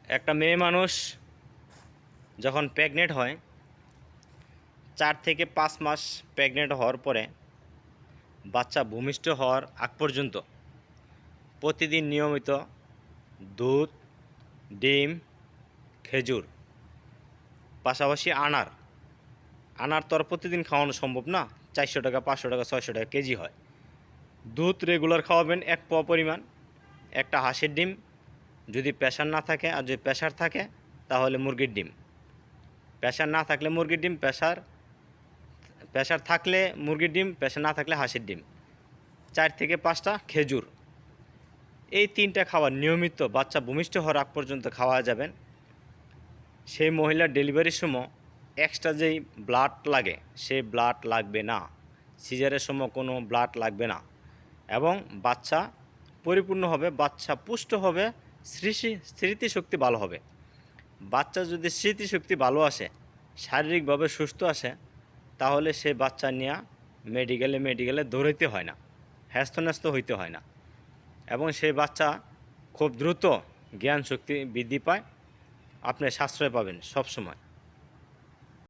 একটা মেয়ে মানুষ যখন প্রেগনেন্ট হয় 4 থেকে 5 মাস প্রেগনেন্ট হওয়ার পরে বাচ্চা ভূমিষ্ঠ হওয়ার আগ পর্যন্ত প্রতিদিন নিয়মিত দুধ, ডিম, খেজুর, পাশাপাশি আনার তো আর প্রতিদিন খাওয়ানো সম্ভব না। 400 টাকা, 500 টাকা, 600 টাকা কেজি হয়। দুধ রেগুলার খাওয়াবেন 1 পোয়া পরিমাণ। একটা হাঁসের ডিম, যদি প্রেশার না থাকে, আর যদি প্রেশার থাকে তাহলে মুরগির ডিম। প্রেশার না থাকলে মুরগির ডিম, প্রেশার থাকলে মুরগির ডিম, প্রেশার না থাকলে হাঁসের ডিম। 4 থেকে 5টা খেজুর। এই 3টা খাবার নিয়মিত বাচ্চা ভূমিষ্ঠ হওয়ার আগ পর্যন্ত খাওয়া যাবেন। সেই মহিলার ডেলিভারির সময় এক্সট্রা যেই ব্লাড লাগে সেই ব্লাড লাগবে না। সিজারের সময় কোনো ব্লাড লাগবে না এবং বাচ্চা পরিপূর্ণ হবে, বাচ্চা পুষ্ট হবে, স্মৃতিশক্তি ভালো হবে। বাচ্চা যদি স্মৃতিশক্তি ভালো আসে, শারীরিকভাবে সুস্থ আসে, তাহলে সে বাচ্চা নিয়ে মেডিকেলে দৌড়াইতে হয় না, হ্যাস্তন্যস্ত হইতে হয় না এবং সেই বাচ্চা খুব দ্রুত জ্ঞান শক্তি বৃদ্ধি পায়। আপনি সাশ্রয় পাবেন সব সময়।